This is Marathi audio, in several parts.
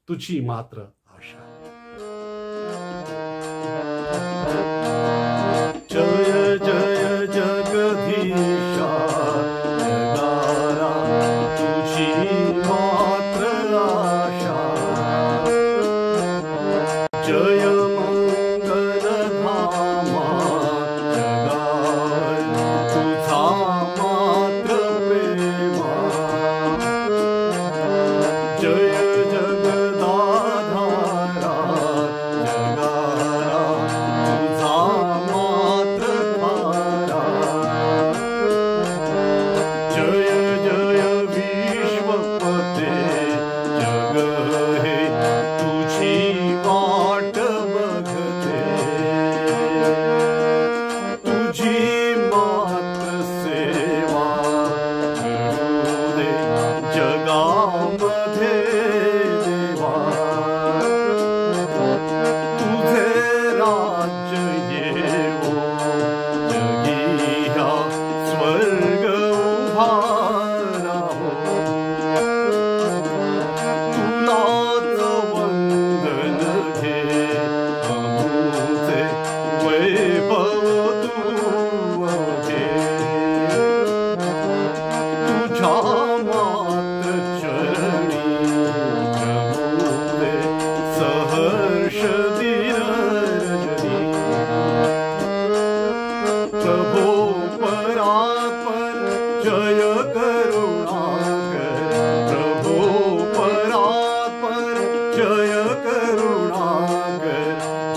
तुझी मात्र आशा. जय जय जगदीशा जगाला तुझी मात्र आशा. जय मंगल धामा जगाल तुझा मात्र प्रेमा. जय जगदाधारा जगाला तुझा मात्र थारा. जय जय विश्वपते जग हे तुझी वाट बघते. तुझी मात्र सेवा करू दे जगामध्ये देवा. तुझे राज्य येवो जगी ह्या स्वर्ग उभारावो. तुलाच वंदन घे अमुचे वैभव तू घे. तुझ्या मात्र चरणी प्रभुवे सहर्ष दिन रजनी. प्रभो परात्पर जय करुणाकर. प्रभो परात्पर जय करुणाकर.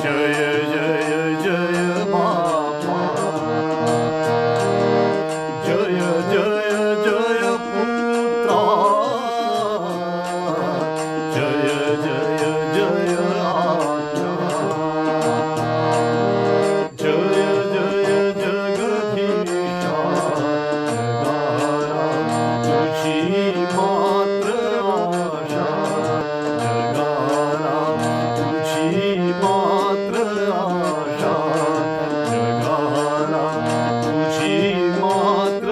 जय जय जय बापा. जय जय जय पुत्रा. जय जय जय आज्ञा. जय जय जगदीशा जगाला तुझी मात्र आशा. जगाला तुझी मात्र आशा. जगाला तुझी मात्र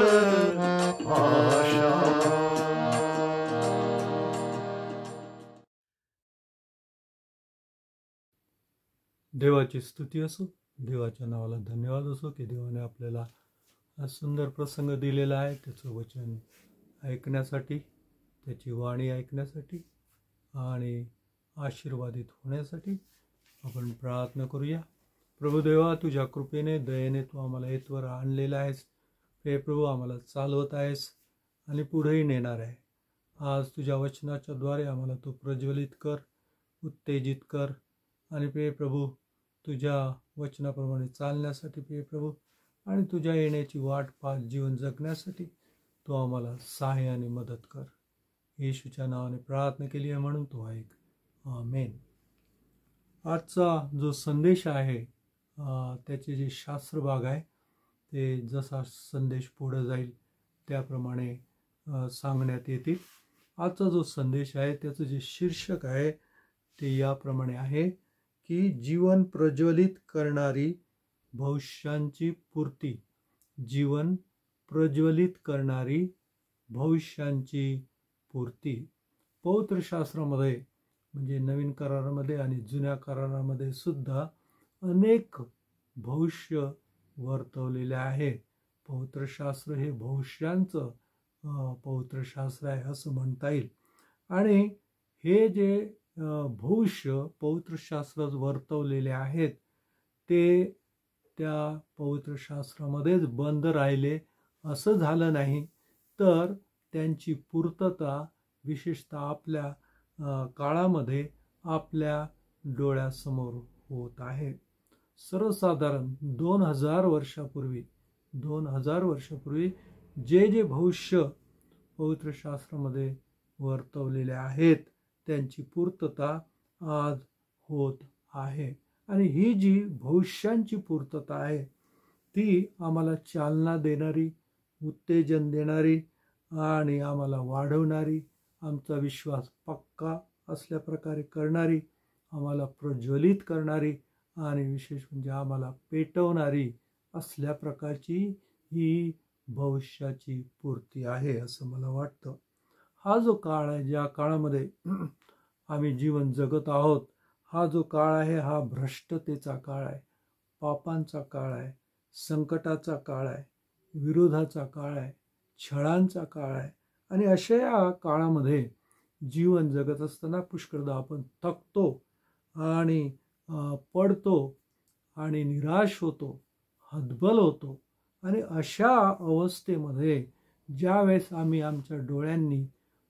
आशा. देवाची स्तुती असो, देवाच्या नावाला धन्यवाद असो की देवाने आपल्याला हा सुंदर प्रसंग दिलेला आहे. त्याचं वचन ऐकण्यासाठी, त्याची वाणी ऐकण्यासाठी आणि आशीर्वादित होण्यासाठी आपण प्रार्थना करूया. प्रभुदेवा, तुझ्या कृपेने दयेने तू आम्हाला येतवर आणलेला आहेस. हे प्रभू, आम्हाला चालवत आहेस आणि पुढेही नेणार आहे. आज तुझ्या वचनाच्या द्वारे आम्हाला तू प्रज्वलित कर, उत्तेजित कर आणि प्रिय प्रभू, तुझ्या वचनाप्रमाणे चालण्यासाठी प्रिय प्रभू आणि तुझ्या येण्याची वाट पाहत जीवन जगण्यासाठी तू आम्हाला सहाय्य आणि मदत कर. येशूच्या नावाने प्रार्थना केली आहे म्हणून तू ऐक. आमेन. आजचा जो संदेश आहे त्याचे जे शास्त्र भाग आहे ते जसा संदेश पुढे जाईल त्याप्रमाणे सांगण्यात येतील. आजचा जो संदेश आहे त्याचं जे शीर्षक आहे ते याप्रमाणे आहे की जीवन प्रज्वलित करणारी भविष्यांची पूर्ती. जीवन प्रज्वलित करणारी भविष्यांची पूर्ती. पवित्रशास्त्रामध्ये म्हणजे नवीन करारामध्ये आणि जुन्या करारामध्ये सुद्धा अनेक भविष्य वर्तवलेले आहे. पवित्रशास्त्र हे भविष्यांचं पवित्रशास्त्र आहे असं म्हणता येईल. आणि हे जे भविष्य पवित्रशास्त्रात वर्तवलेले आहेत ते त्या पवित्रशास्त्रामध्येच बंद राहिले असं झालं नाही, तर त्यांची पूर्तता विशेषतः आपल्या काळामध्ये आपल्या डोळ्यासमोर होत आहे. सर्वसाधारण 2000 वर्षापूर्वी जे जे भविष्य पवित्रशास्त्रामध्ये वर्तवलेले आहेत त्यांची पूर्तता आज होत आहे. आणि ही जी भविष्यांची पूर्तता आहे ती आम्हाला चालना देणारी, उत्तेजन देणारी आणि आम्हाला वाढवणारी, आमचा विश्वास पक्का असल्या प्रकारे करणारी, आम्हाला प्रज्वलित करणारी आणि विशेष म्हणजे आम्हाला पेटवणारी असल्या प्रकारची ही भविष्याची पूर्ती आहे असं मला वाटतं. हा जो काळ आहे, ज्या काळामध्ये आम्ही जीवन जगत आहोत, हा जो काळ आहे हा भ्रष्टतेचा काळ आहे, पापांचा काळ आहे, संकटाचा काळ आहे, विरोधाचा काळ आहे, छळांचा काळ आहे. आणि अशा या काळामध्ये जीवन जगत असताना पुष्कळदा आपण थकतो आणि पडतो आणि निराश होतो, हतबल होतो. आणि अशा अवस्थेमध्ये ज्यावेळेस आम्ही आमच्या डोळ्यांनी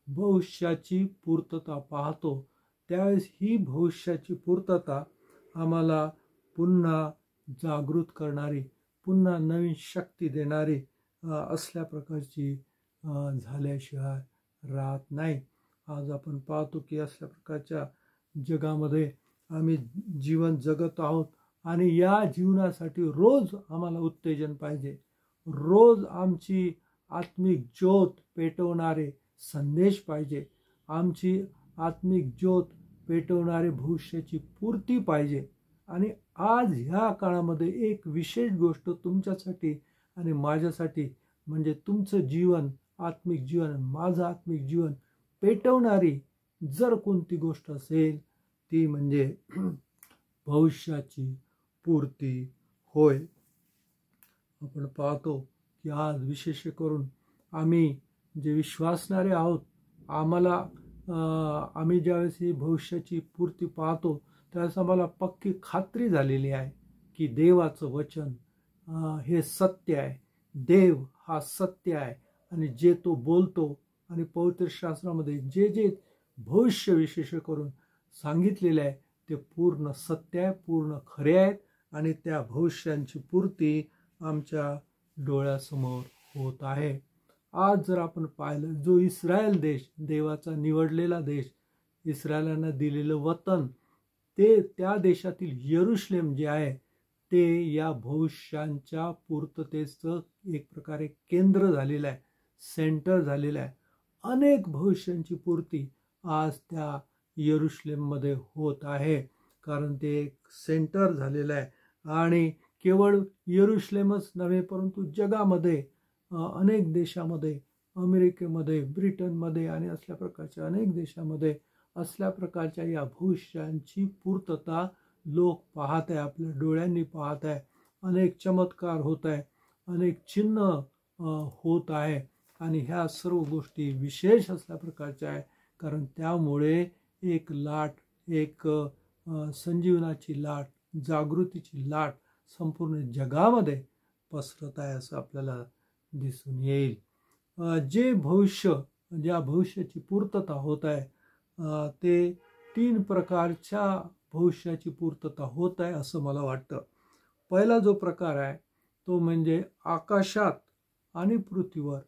भविष्याची पूर्तता पाहतो, त्यावेळेस ही भविष्याची पूर्तता आम्हाला पुन्हा जागृत करणारी, पुन्हा नवीन शक्ती देणारी असल्या प्रकारची झाल्याशिवाय राहत नाही. आज आपण पाहतो की असल्या प्रकारच्या जगामध्ये आम्ही जीवन जगत आहोत आणि या जीवनासाठी रोज आम्हाला उत्तेजन पाहिजे. रोज आमची आत्मिक ज्योत पेटवणारे संदेश पाहिजे, आमची आत्मिक ज्योत पेटवणारे भविष्याची पूर्ती पाहिजे. आणि आज ह्या काळामध्ये एक विशेष गोष्ट तुमच्यासाठी आणि माझ्यासाठी म्हणजे तुमचं जीवन, आत्मिक जीवन, माझं आत्मिक जीवन पेटवणारी जर कोणती गोष्ट असेल ती म्हणजे भविष्याची पूर्ती होय. आपण पाहतो की आज विशेष करून आम्ही जे विश्वासणारे आहोत, आम्ही ज्यावेळेस ही भविष्याची पूर्ती पाहतो त्यावेळेस आम्हाला पक्की खात्री झालेली आहे की देवाचं वचन हे सत्य आहे, देव हा सत्य आहे. आणि जे तो बोलतो आणि पवित्र शास्त्रामध्ये जे जे भविष्य विशेष करून सांगितलेले आहे ते पूर्ण सत्य आहे, पूर्ण खरे आहेत. आणि त्या भविष्यांची पूर्ती आमच्या डोळ्यासमोर होत आहे. आज जर आपण पाहिलं, जो इस्रायल देश, देवाचा निवडलेला देश, इस्रायलांना दिलेलं वतन, ते त्या देशातील यरुशलेम जे आहे ते या भविष्यांच्या पूर्ततेचं एक प्रकारे केंद्र झालेलं आहे, सेंटर झालेलं आहे. अनेक भविष्यांची पूर्ती आज त्या यरुशलेममध्ये होत आहे, कारण ते एक सेंटर झालेलं आहे. आणि केवळ यरुशलेमच नव्हे परंतु जगामध्ये अनेक देशामध्ये, अमेरिकेमध्ये, ब्रिटनमध्ये आणि असल्या प्रकारच्या अनेक देशामध्ये असल्या प्रकारच्या या भविष्यांची पूर्तता लोक पाहत आहे, आपल्या डोळ्यांनी पाहत आहे. अनेक चमत्कार होत आहे, अनेक चिन्ह होत आहे. आणि ह्या सर्व गोष्टी विशेष असल्या प्रकारच्या आहे, कारण त्यामुळे एक लाट, एक संजीवनाची लाट, जागृतीची लाट संपूर्ण जगामध्ये पसरत आहे असं आपल्याला दिसून येईल. जे भविष्य, ज्या भविष्याची पूर्तता होत आहे ते 3 प्रकारच्या भविष्याची पूर्तता होत आहे असं मला वाटतं. पहिला जो प्रकार आहे तो म्हणजे आकाशात आणि पृथ्वीवर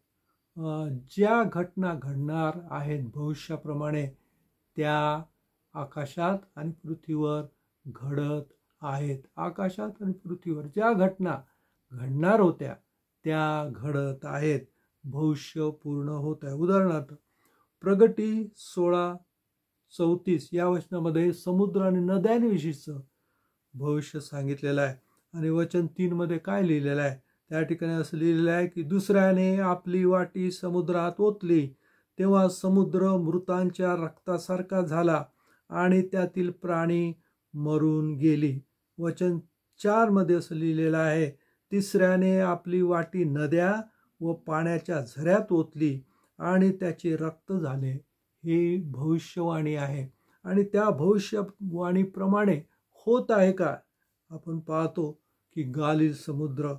ज्या घटना घडणार आहेत भविष्याप्रमाणे त्या आकाशात आणि पृथ्वीवर घडत आहेत. आकाशात आणि पृथ्वीवर ज्या घटना घडणार होत्या त्या घडत आहेत, भविष्य पूर्ण होत आहे. उदाहरणार्थ प्रगटी 16:34 या वचनामध्ये समुद्र आणि नद्यांविषयीचं भविष्य सांगितलेलं आहे. आणि वचन 3 मध्ये काय लिहिलेलं आहे, त्या ठिकाणी असं लिहिलेलं आहे की दुसऱ्याने आपली वाटी समुद्रात ओतली तेव्हा समुद्र मृतांच्या रक्तासारखा झाला आणि त्यातील प्राणी मरून गेली. वचन 4 मध्ये असं लिहिलेलं आहे, तिसऱ्याने आपली वाटी नद्या व पाण्याच्या झऱ्यात ओतली आणि त्याचे रक्त झाले. ही भविष्यवाणी आहे. आणि त्या भविष्यवाणीप्रमाणे होत आहे का? आपण पाहतो की गालिल समुद्र,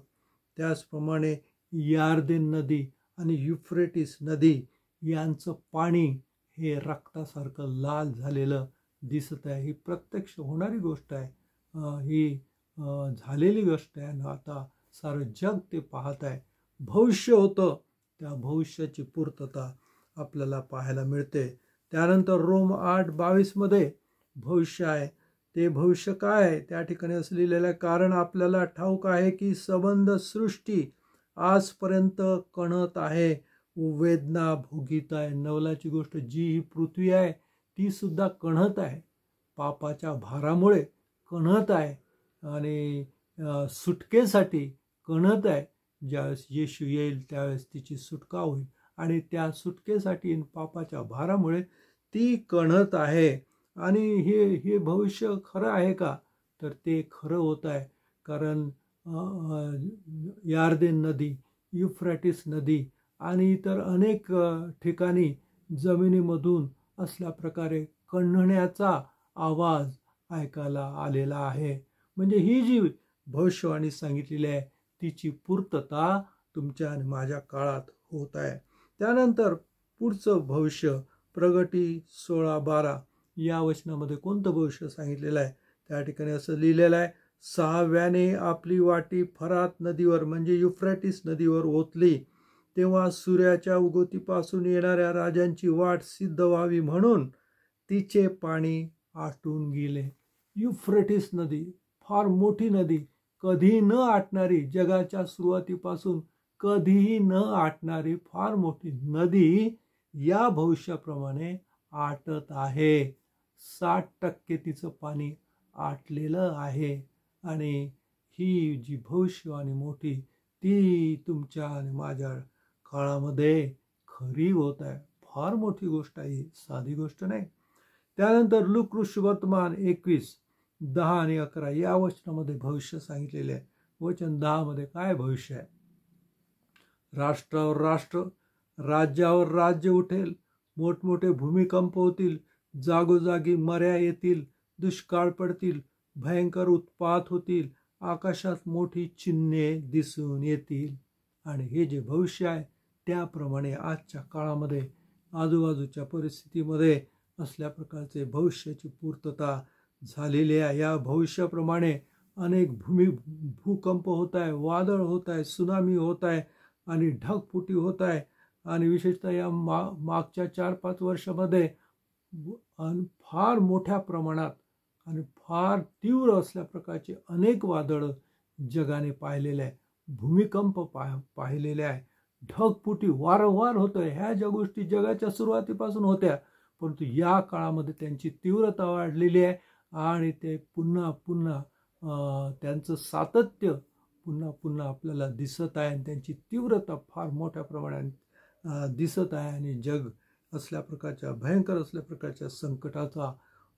त्याचप्रमाणे यार्देन नदी आणि युफ्रेटिस नदी यांचं पाणी हे रक्तासारखं लाल झालेलं दिसत आहे. ही प्रत्यक्ष होणारी गोष्ट आहे, ही झालेली गोष्ट आहे. आता सारं जग ते पाहत आहे. भविष्य होतं, त्या भविष्याची पूर्तता आपल्याला पाहायला मिळते. त्यानंतर रोम 8:22 मध्ये भविष्य आहे. ते भविष्य काय आहे? त्या ठिकाणी असं लिहिलेलं आहे, कारण आपल्याला ठाऊक आहे की संबंध सृष्टी आजपर्यंत कणत आहे व वेदना भोगीत आहे. नवलाची गोष्ट, जी ही पृथ्वी आहे ती सुद्धा कणत आहे, पापाच्या भारामुळे कणत आहे आणि सुटकेसाठी कणत आहे. ज्यावेळेस येशू येईल त्यावेळेस तिची सुटका होईल आणि त्या सुटकेसाठी पापाच्या भारामुळे ती कणत आहे. आणि हे भविष्य खरं आहे का? तर ते खरं होत आहे. कारण यार्देन नदी, युफ्रेटिस नदी आणि इतर अनेक ठिकाणी जमिनीमधून असल्या प्रकारे कण्हण्याचा आवाज ऐकायला आलेला आहे. म्हणजे ही जी भविष्यवाणी सांगितलेली आहे तिची पूर्तता तुमच्या आणि माझ्या काळात होत आहे. त्यानंतर पुढचं भविष्य प्रगटी 16:12 या वचनामध्ये कोणतं भविष्य सांगितलेलं आहे? त्या ठिकाणी असं लिहिलेलं आहे, 6व्याने आपली वाटी फरात नदीवर म्हणजे युफ्रेटिस नदीवर ओतली, तेव्हा सूर्याच्या उगवतीपासून येणाऱ्या राजांची वाट सिद्ध व्हावी म्हणून तिचे पाणी आटून गेले. युफ्रेटिस नदी फार मोठी नदी, कधी न आटणारी, जगाच्या सुरुवातीपासून कधीही न आटणारी फार मोठी नदी या भविष्याप्रमाणे आटत आहे. 60% तिचं पाणी आटलेलं आहे. आणि ही जी भविष्यवाणी मोठी ती तुमच्या आणि माझ्या काळामध्ये खरी होत आहे. फार मोठी गोष्ट आहे, साधी गोष्ट नाही. त्यानंतर लूका वर्तमान 21:10 आणि 11 या वचनामध्ये भविष्य सांगितलेले आहे. वचन 10 मध्ये काय भविष्य आहे? राष्ट्रावर राष्ट्र, राज्यावर राज्य उठेल, मोठमोठे भूमिकंप होतील, जागोजागी मऱ्या येतील, दुष्काळ पडतील, भयंकर उत्पात होतील, आकाशात मोठी चिन्हे दिसून येतील. आणि हे जे भविष्य आहे त्याप्रमाणे आजच्या काळामध्ये आजूबाजूच्या परिस्थितीमध्ये असल्या प्रकारचे भविष्याची पूर्तता झालेली आहे. या भविष्याप्रमाणे अनेक भूकंप होत आहे, वादळ होत आहे, सुनामी होत आहे आणि ढगफुटी होत आहे. आणि विशेषतः या मागच्या 4-5 वर्षामध्ये फार मोठ्या प्रमाणात आणि फार तीव्र असल्या प्रकारचे अनेक वादळ जगाने पाहिलेले आहे, भूमिकंप पाहिलेले आहे, ढगफुटी वारंवार होतोय. ह्या ज्या गोष्टी जगाच्या सुरुवातीपासून होत्या, परंतु या काळामध्ये त्यांची तीव्रता वाढलेली आहे आणि ते पुन्हा पुन्हा त्यांचं सातत्य पुन्हा पुन्हा आपल्याला दिसत आहे आणि त्यांची तीव्रता फार मोठ्या प्रमाणात दिसत आहे. आणि जग असल्या प्रकारच्या भयंकर असल्या प्रकारच्या संकटाचा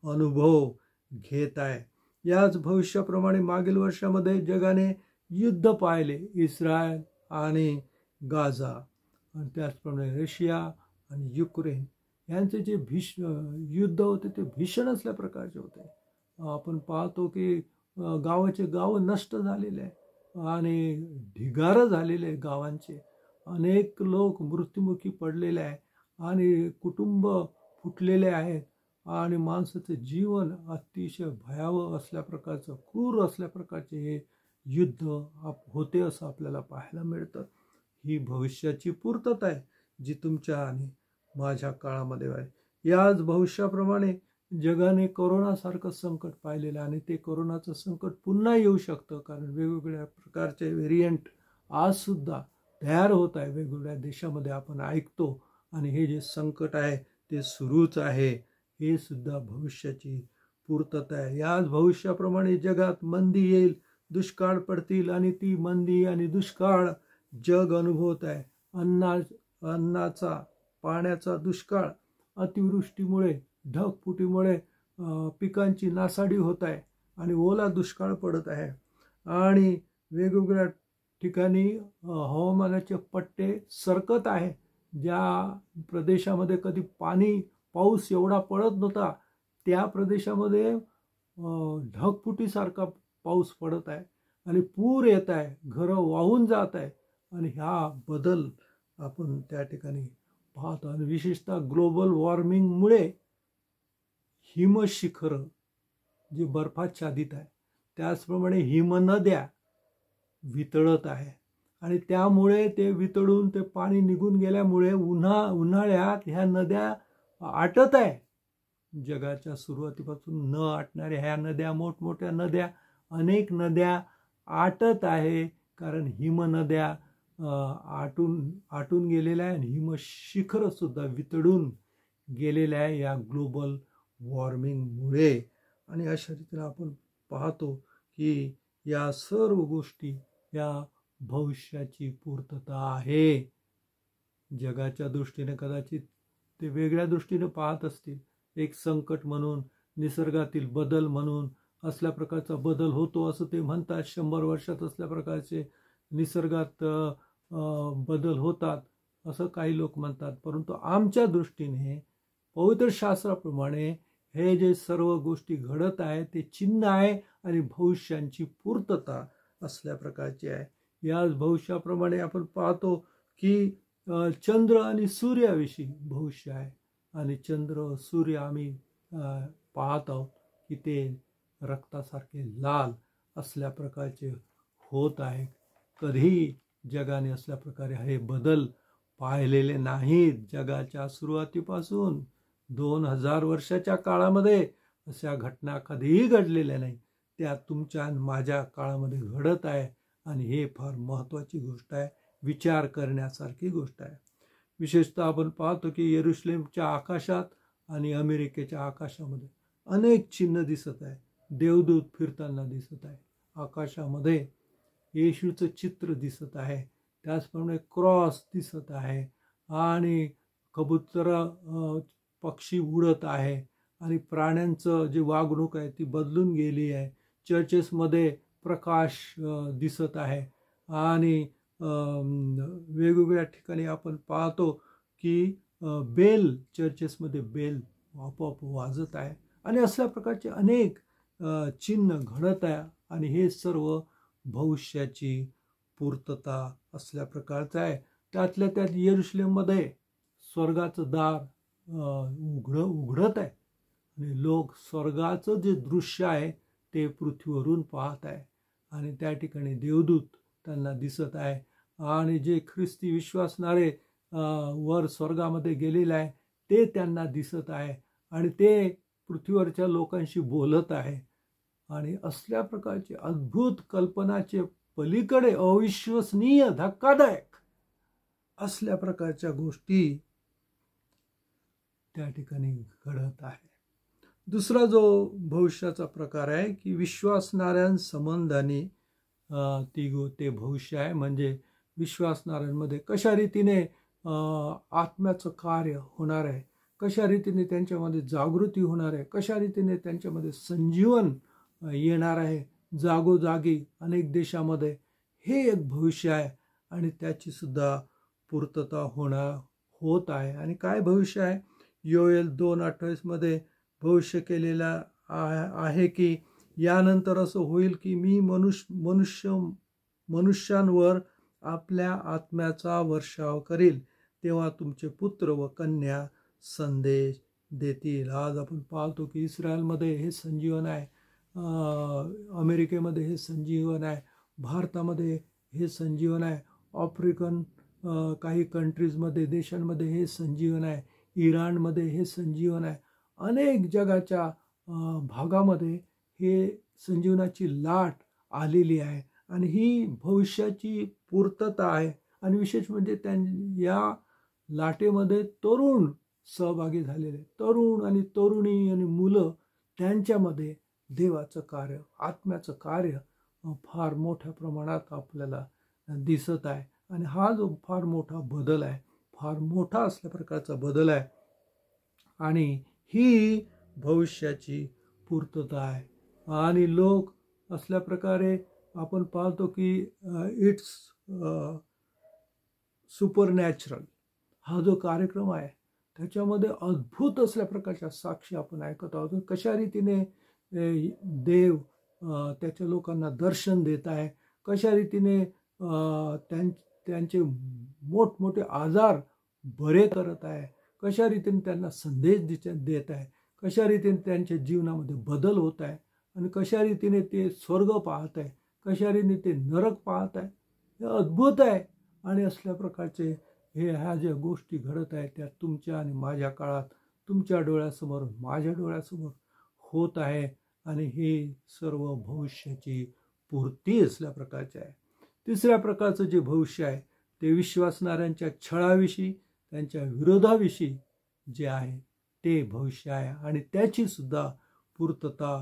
अनुभव घेत आहे. याच भविष्याप्रमाणे मागील वर्षामध्ये जगाने युद्ध पाहिले, इस्रायल आणि गाझा, आणि त्याचप्रमाणे रशिया आणि युक्रेन यांचे जे युद्ध होते ते भीषण असल्या प्रकारचे होते. आपण पाहतो की गावाचे गाव नष्ट झालेले आहे आणि ढिगारं झालेले आहे गावांचे, अनेक लोक मृत्युमुखी पडलेले आहे आणि कुटुंब फुटलेले आहेत आणि माणसाचं जीवन अतिशय भयावह असल्या प्रकारचं, क्रूर असल्या प्रकारचे हे युद्ध होते असं आपल्याला पाहायला मिळतं. ही भविष्याची पूर्तता आहे जी तुमच्या आणि माझ्या काळामध्ये आहे. याच भविष्याप्रमाणे जगाने कोरोनासारखं संकट पाहिलेलं आहे आणि ते कोरोनाचं संकट पुन्हा येऊ शकतं, कारण वेगवेगळ्या प्रकारचे व्हेरियंट आजसुद्धा तयार होत आहे वेगवेगळ्या देशामध्ये, आपण ऐकतो. आणि हे जे संकट आहे ते सुरूच आहे. हे सुद्धा भविष्याची पूर्तता आहे. याच भविष्याप्रमाणे जगात मंदी येईल, दुष्काळ पडतील आणि ती मंदी आणि दुष्काळ जग अनुभवत आहे. अन्नाचा, पाण्याचा दुष्काळ, अतिवृष्टीमुळे, ढगफुटीमुळे पिकांची नासाडी होत आहे आणि ओला दुष्काळ पडत आहे. आणि वेगवेगळ्या ठिकाणी हवामानाचे पट्टे सरकत आहे. ज्या प्रदेशामध्ये कधी पाऊस एवढा पडत नव्हता त्या प्रदेशामध्ये ढगफुटीसारखा पाऊस पडत आहे आणि पूर येत आहे, घरं वाहून जात आहे. आणि हा बदल आपण त्या ठिकाणी पाहतो. आणि विशेषतः ग्लोबल वॉर्मिंगमुळे हिमशिखर जे बर्फाच्छादित आहे त्याचप्रमाणे हिमनद्या वितळत आहे आणि त्यामुळे ते वितळून ते पाणी निघून गेल्यामुळे उन्हाळ्यात ह्या नद्या आटत आहे. जगाच्या सुरुवातीपासून न आटणाऱ्या ह्या नद्या, मोठमोठ्या नद्या, अनेक नद्या आटत आहे, कारण हिमनद्या आटून गेलेल्या आहे आणि हिमशिखर सुद्धा वितळून गेलेल्या आहे या ग्लोबल वॉर्मिंगमुळे. आणि अशा रीतीने आपण पाहतो की या सर्व गोष्टी या भविष्याची पूर्तता आहे. जगाच्या दृष्टीने कदाचित ते वेगळ्या दृष्टीने पाहत असतील. एक संकट म्हणून निसर्गातील बदल म्हणून असल्या प्रकारचा बदल होतो असं ते म्हणतात. 100 वर्षात असल्या प्रकारचे निसर्गात बदल होतात असं काही लोक म्हणतात. परंतु आमच्या दृष्टीने पवित्र शास्त्राप्रमाणे हे जे सर्व गोष्टी घडत आहे ते चिन्ह आहे आणि भविष्यांची पूर्तता असल्या प्रकारची आहे. याच भविष्याप्रमाणे आपण पाहतो की चंद्र आणि सूर्याविषयी भविष्य आहे. आणि चंद्र सूर्य आम्ही पाहत आहोत की ते रक्तासारखे लाल असल्या प्रकारचे होत आहे. कधीही जगाने असल्या प्रकारे हे बदल पाहिलेले नाहीत. जगाच्या सुरुवातीपासून 2000 वर्षाच्या काळामध्ये अशा घटना कधीही घडलेल्या नाही. त्या तुमच्या आणि माझ्या काळामध्ये घडत आहे आणि हे फार महत्त्वाची गोष्ट आहे, विचार करण्यासारखी गोष्ट आहे. विशेषतः आपण पाहतो की येरुशलेमच्या आकाशात आणि अमेरिकेच्या आकाशामध्ये अनेक चिन्ह दिसत आहे. देवदूत फिरताना दिसत आहे. आकाशामध्ये येशूचं चित्र दिसत आहे. त्याचप्रमाणे क्रॉस दिसत आहे आणि कबूतर पक्षी उडत आहे आणि प्राण्यांचं जे वागणूक आहे ती बदलून गेली आहे. चर्चेसमध्ये प्रकाश दिसत आहे आणि वेगवेगळ्या ठिकाणी आपण पाहतो की बेल चर्चेसमध्ये बेल आपोआप वाजत आहे आणि असल्या प्रकारचे अनेक चिन्ह घडत आहे. आणि हे सर्व भविष्याची पूर्तता असल्या प्रकारचं आहे. त्यातल्या त्यात येरुशलेममध्ये स्वर्गाचं दार उघडत आहे आणि लोक स्वर्गाचं जे दृश्य आहे ते पृथ्वीवरून पाहत आहे आणि त्या ठिकाणी देवदूत त्यांना दिसत आहे. आणि जे ख्रिस्ती विश्वासणारे वर स्वर्गामध्ये गेलेले आहे ते त्यांना दिसत आहे आणि ते पृथ्वीवरच्या लोकांशी बोलत आहे. आणि असल्या प्रकारचे अद्भुत कल्पनाचे पलीकडे अविश्वसनीय धक्कादायक असल्या प्रकारच्या गोष्टी त्या ठिकाणी घडत आहे. दुसरा जो भविष्याचा प्रकार आहे की विश्वासणाऱ्यांसंबंधाने ते भविष्य आहे. म्हणजे विश्वासणाऱ्यांमध्ये कशा रीतीने आत्म्याचं कार्य होणार आहे, कशा रीतीने त्यांच्यामध्ये जागृती होणार आहे, कशा रीतीने त्यांच्यामध्ये संजीवन येणार आहे जागोजागी अनेक देशामध्ये. हे एक भविष्य आहे आणि त्याची सुद्धा पूर्तता होत आहे. आणि काय भविष्य आहे? योएल 2:28 मध्ये भविष्य केलेला आहे की यानंतर असं होईल की मी मनुष्यांवर आपल्या आत्म्याचा वर्षाव करील, तेव्हा तुमचे पुत्र व कन्या संदेश देतील. आज आपण पाहतो की इस्रायलमध्ये हे संजीवन आहे, अमेरिकेमध्ये हे संजीवन आहे, भारतामध्ये हे संजीवन आहे, आफ्रिकन काही कंट्रीजमध्ये देशांमध्ये हे संजीवन आहे, इराणमध्ये हे संजीवन आहे. अनेक जगाच्या भागामध्ये हे संजीवनाची लाट आलेली आहे आणि ही भविष्याची पूर्तता आहे. आणि विशेष म्हणजे या लाटेमध्ये तरुण सहभागी झालेले, तरुण आणि तरुणी आणि मुलं, त्यांच्यामध्ये देवाचं कार्य, आत्म्याचं कार्य फार मोठ्या प्रमाणात आपल्याला दिसत आहे. आणि हा जो फार मोठा बदल आहे, फार मोठा असल्या प्रकारचा बदल आहे आणि ही भविष्याची पूर्तता आहे. आणि लोक असल्या प्रकारे आपण पाहतो की इट्स सुपरनॅचरल हा जो कार्यक्रम आहे त्याच्यामध्ये अद्भुत असल्या प्रकारच्या साक्षी आपण ऐकत आहोत. कशा रीतीने देव त्याच्या लोकांना दर्शन देत आहे, कशा रीतीने त्यांचे मोठमोठे आजार बरे करत आहे, कशा रीतीने त्यांना संदेश देत आहे, कशा रीतीने त्यांच्या जीवनामध्ये बदल होत आहे आणि कशा रीतीने ते स्वर्ग पाहत आहे, कशा रीतीने ते नरक पाहत आहे. हे अद्भुत आहे. आणि असल्या प्रकारचे ह्या ज्या गोष्टी घडत आहेत त्या तुमच्या आणि माझ्या काळात तुमच्या डोळ्यासमोर, माझ्या डोळ्यासमोर होत आहे आणि हे सर्व भविष्याची पूर्ती असल्या प्रकारचे आहे. तिसऱ्या प्रकारचं जे भविष्य आहे ते विश्वासणाऱ्यांच्या छळाविषयी, त्यांच्या विरोधाविषयी जे आहे ते भविष्य आहे आणि त्याची सुद्धा पूर्तता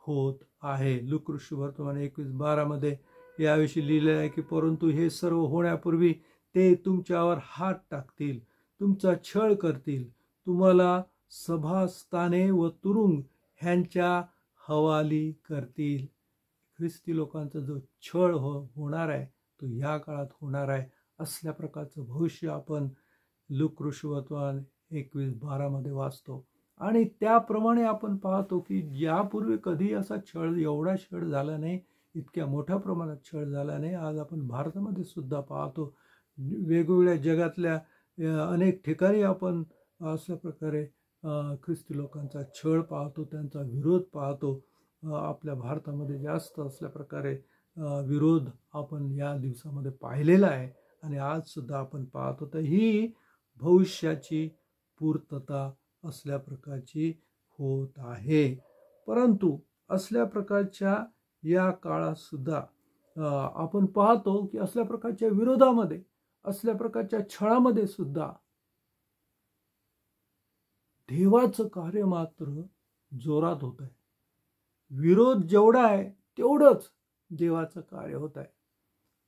होत आहे. लूका वर्तमान 21:12 मध्ये याविषयी लिहिलेलं आहे की परंतु हे सर्व होण्यापूर्वी ते तुमच्यावर हात टाकतील, तुमचा छळ करतील, तुम्हाला सभास्थाने व तुरुंग ह्यांच्या हवाली करतील. ख्रिस्ती लोकांचा जो छळ होणार आहे तो या काळात होणार आहे. असल्या प्रकारचं भविष्य आपण लूक ऋषिवर्तमान 21:12 वाचतो. आणि त्याप्रमाणे आपण पाहतो की यापूर्वी कधी असा एवढा छळ झाला नाही, इतक्या मोठ्या प्रमाणात छळ झाला नाही. आज आपण भारतामध्ये सुद्धा पाहतो, वेगवेगळ्या जगातल्या अनेक ठिकाणी आपण अशा प्रकारे ख्रिस्ती लोकांचा छळ पाहतो, त्यांचा विरोध पाहतो. आपल्या भारतामध्ये जास्त असल्या प्रकारे विरोध आपण या दिवसामध्ये पाहिलेला आहे आणि आज सुद्धा आपण पाहतो. तर ही भविष्याची पूर्तता असल्या प्रकारची होत आहे. परंतु असल्या प्रकारच्या या काळात सुद्धा आपण पाहतो की असल्या प्रकारच्या विरोधामध्ये, असल्या प्रकारच्या छळामध्ये सुद्धा देवाचं कार्य मात्र जोरात होत आहे. विरोध जेवढा आहे तेवढंच देवाचं कार्य होत आहे.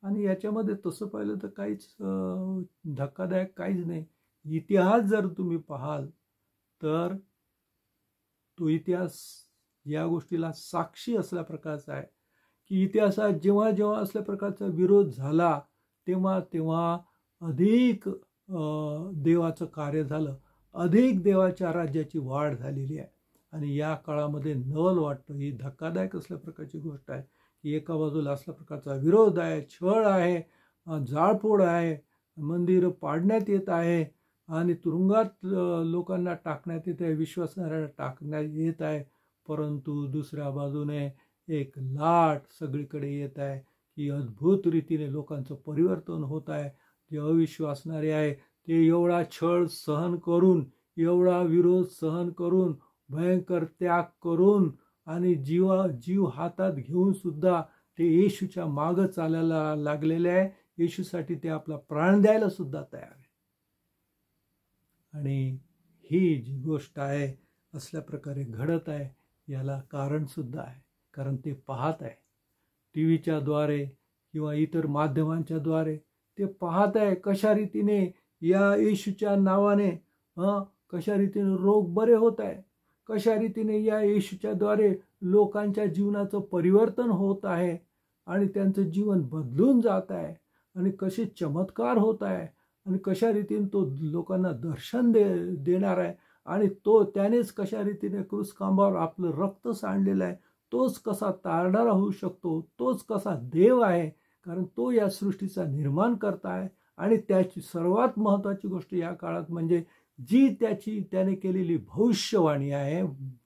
आणि याच्यामध्ये तसं पाहिलं तर काहीच धक्कादायक काहीच नाही. इतिहास जर तुम्ही पाहाल तर तो इतिहास या गोष्टीला साक्षी असल्या प्रकारचा आहे की इतिहासात जेव्हा जेव्हा असल्या प्रकारचा विरोध झाला तेव्हा तेव्हा अधिक देवाचं कार्य झालं, अधिक देवाच्या राज्याची वाढ झालेली आहे. आणि या काळामध्ये नवल वाटतं, ही धक्कादायक असल्या प्रकारची गोष्ट आहे की एका बाजूला असल्या प्रकारचा विरोध आहे, छळ आहे, जाळपोळ आहे, मंदिरं पाडण्यात येत आहे आणि तुरुंगात लोकांना टाकण्यात येत आहे, विश्वासणाऱ्यांना टाकण्यात येत आहे. परंतु दुसऱ्या बाजूने एक लाट सगळीकडे येत आहे की अद्भुत रीतीने लोकांचं परिवर्तन होत आहे. जे अविश्वासणारे आहे ते एवढा छळ सहन करून, एवढा विरोध सहन करून, भयंकर त्याग करून आणि जीव हातात घेऊन सुद्धा ते येशूच्या मागं चालायला लागलेले आहे. येशूसाठी ते आपला प्राण द्यायला सुद्धा तयार आहे. आणि ही जी गोष्ट आहे असल्या प्रकारे घडत आहे याला कारण सुद्धा आहे. कारण ते पाहत आहे टी व्हीच्या द्वारे किंवा इतर माध्यमांच्या द्वारे ते पाहत आहे कशा रीतीने या येशूच्या नावाने कशा रीतीने रोग बरे होत आहे, कशा रीतीने या येशूच्या द्वारे लोकांच्या जीवनाचं परिवर्तन होत आहे आणि त्यांचं जीवन बदलून जात आहे आणि कसे चमत्कार होत आहे आणि कशा रीतीने तो लोकांना दर्शन देणार आहे आणि त्यानेच कशा रीतीने क्रूस खांबावर आपलं रक्त सांडलेलं आहे, तोच कसा तारणारा होऊ शकतो, तोच कसा देव आहे, कारण तो या सृष्टीचा निर्माण करता आहे. आणि त्याची सर्वात महत्त्वाची गोष्ट या काळात म्हणजे जी त्याने केलेली भविष्यवाणी आहे,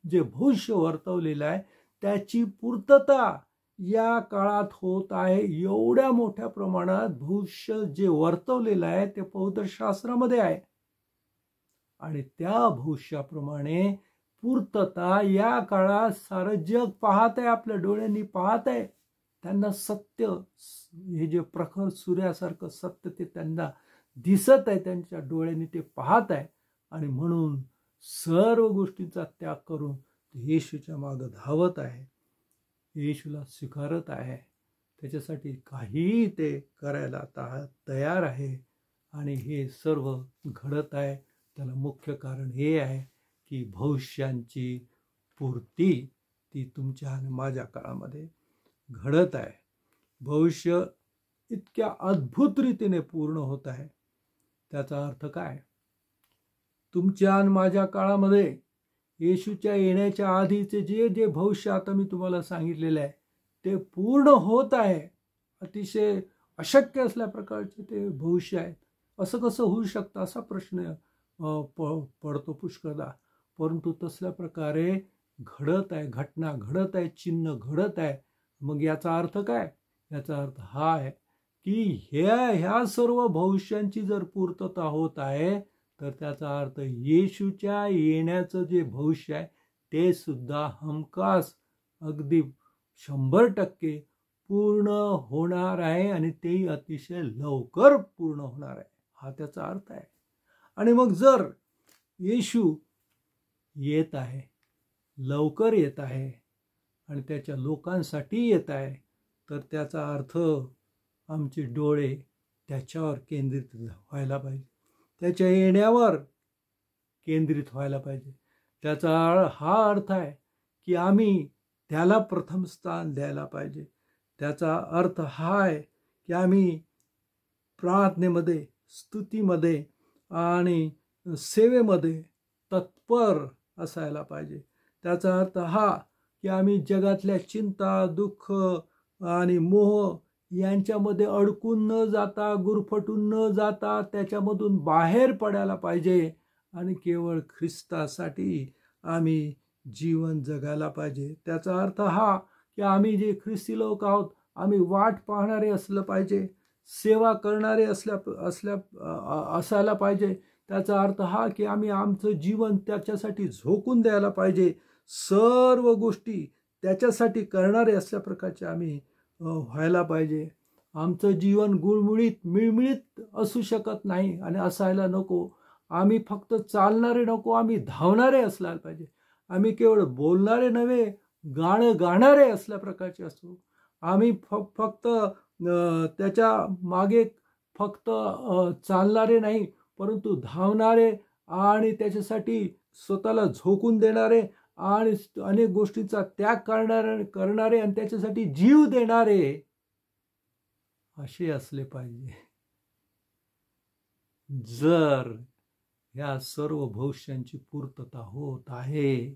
जे भविष्य वर्तवलेलं आहे त्याची पूर्तता या काळात होत आहे. एवढ्या मोठ्या प्रमाणात भविष्य जे वर्तवलेलं आहे ते पवित्र शास्त्रामध्ये आहे आणि त्या भविष्याप्रमाणे पूर्तता या काळात सारं जग पाहत आहे, आपल्या डोळ्यांनी पाहत आहे. त्यांना सत्य, हे जे प्रखर सूर्यासारखं सत्य ते त्यांना दिसत आहे, त्यांच्या डोळ्यांनी ते पाहत आहे आणि म्हणून सर्व गोष्टींचा त्याग करून येशूच्या मागे धावत आहे, येशूला स्वीकारत आहे. त्याच्यासाठी काहीही ते करायला तयार आहे आणि हे सर्व घडत आहे. त्याला मुख्य कारण हे आहे की भविष्यांची पूर्ती ती तुमच्या आणि माझ्या काळामध्ये घडत आहे. भविष्य इतक्या अद्भुत रीतीने पूर्ण होत आहे. त्याचा अर्थ काय? तुमच्या आणि माझ्या काळामध्ये येशूच्या येण्याच्या आधीचे जे भविष्य आता मी तुम्हाला सांगितलेलं आहे ते पूर्ण होत आहे. अतिशय अशक्य असल्या प्रकारचे ते भविष्य आहेत. असं कसं होऊ शकतं असा प्रश्न पडतो पुष्कळदा. परंतु तसल्या प्रकारे घडत आहे, घटना घडत आहे, चिन्ह घडत आहे. मग याचा अर्थ काय? याचा अर्थ हा आहे की ह्या सर्व भविष्यांची जर पूर्तता होत आहे तर त्याचा अर्थ येशूच्या येण्याचं जे भविष्य आहे ते सुद्धा हमखास अगदी 100% पूर्ण होणार आहे आणि तेही अतिशय लवकर पूर्ण होणार आहे, हा त्याचा अर्थ आहे. आणि मग जर येशू येत आहे, लवकर येत आहे आणि त्याच्या लोकांसाठी येत आहे तर त्याचा अर्थ आमचे डोळे त्याच्यावर केंद्रित व्हायला पाहिजे, त्याच्या येण्यावर केंद्रित व्हायला पाहिजे. त्याचा हा अर्थ आहे की आम्ही त्याला प्रथम स्थान द्यायला पाहिजे. त्याचा अर्थ हा आहे की आम्ही प्रार्थनेमध्ये, स्तुतीमध्ये आणि सेवेमध्ये तत्पर असायला पाहिजे. त्याचा अर्थ हा की आम्ही जगातल्या चिंता, दुःख आणि मोह यांच्यामध्ये अडकून न जाता, गुरफटून न जाता त्याच्यामधून बाहेर पडायला पाहिजे आणि केवळ ख्रिस्तासाठी आम्ही जीवन जगायला पाहिजे. त्याचा अर्थ हा की आम्ही जे ख्रिस्ती लोक आहोत, आम्ही वाट पाहणारे असलं पाहिजे, सेवा करणारे असायला पाहिजे. त्याचा अर्थ हा की आम्ही आमचं जीवन त्याच्यासाठी झोकून द्यायला पाहिजे. सर्व गोष्टी त्याच्यासाठी करणारे असल्या प्रकारचे आम्ही व्हायला पाहिजे. आमचं जीवन गुळमुळीत मिळमिळीत असू शकत नाही आणि असायला नको. आम्ही फक्त चालणारे नको, आम्ही धावणारे असला पाहिजे. आम्ही केवळ बोलणारे नव्हे, गाणं गाणारे असल्या प्रकारचे असू. आम्ही फक्त त्याच्या मागे फक्त चालणारे नाही, परंतु धावणारे आणि त्याच्यासाठी स्वतःला झोकून देणारे आणि अनेक गोष्टींचा त्याग करणारे आणि त्याच्यासाठी जीव देणारे असे असले पाहिजे. जर ह्या सर्व भविष्यांची पूर्तता होत आहे,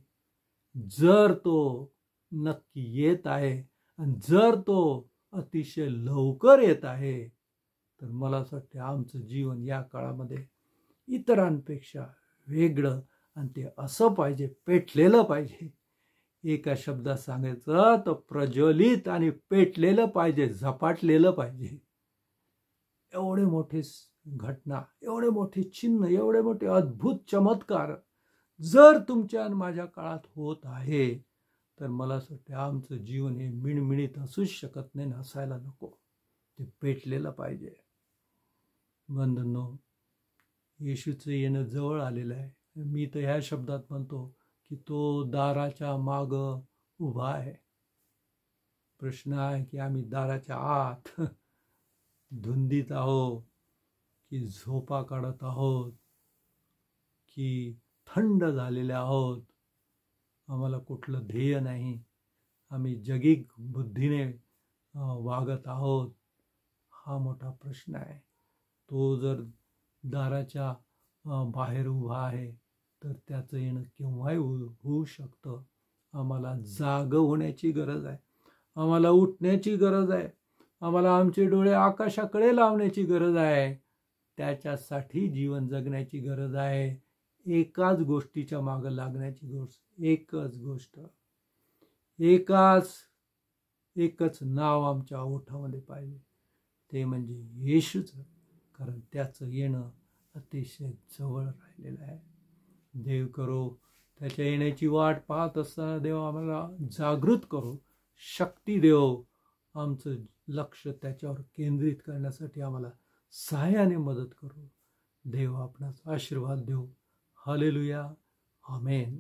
जर तो नक्की येत आहे आणि जर तो अतिशय लवकर येत आहे, तर मला असं वाटतं आमचं जीवन या काळामध्ये इतरांपेक्षा वेगळं आणि ते असं पाहिजे, पेटलेलं पाहिजे. एका शब्दात सांगायचं तर प्रज्वलित आणि पेटलेलं पाहिजे, झपाटलेलं पाहिजे. एवढे मोठे घटना, एवढे मोठे चिन्ह, एवढे मोठे अद्भुत चमत्कार जर तुमच्या आणि माझ्या काळात होत आहे, तर मला असं वाटतं आमचं जीवन हे मिणमिणीत असूच शकत नाही, नसायला नको. ते पेटलेलं पाहिजे. बंधनो, येशूचं येणं जवळ आलेलं आहे. मी तर ह्या शब्दात म्हणतो की तो दाराच्या माग उभा आहे. प्रश्न आहे की आम्ही दाराच्या आत धुंदीत आहोत की झोपा काढत आहोत की थंड झालेले आहोत. आम्हाला कुठलं ध्येय नाही, आम्ही जगिक बुद्धीने वागत आहोत. हा मोठा प्रश्न आहे. तो जर दाराच्या बाहेर उभा आहे तर त्याचं येणं केव्हाही होऊ शकतं. आम्हाला जागं होण्याची गरज आहे, आम्हाला उठण्याची गरज आहे, आम्हाला आमचे डोळे आकाशाकडे लावण्याची गरज आहे. त्याच्यासाठी जीवन जगण्याची गरज आहे. एकाच गोष्टीच्या मागं लागण्याची गोष्ट, एकच गोष्ट, एकच नाव आमच्या ओठामध्ये पाहिजे, ते म्हणजे येशूचं. कारण त्याचं येणं अतिशय जवळ राहिलेलं आहे. देव करो त्याच्या येण्याची वाट पाहत असताना देव आम्हाला जागृत करो, शक्ती देव, आमचं लक्ष त्याच्यावर केंद्रित करण्यासाठी आम्हाला सहाय्याने मदत करू. देव आपणास आशीर्वाद देऊ. हालेलुया, आमेन.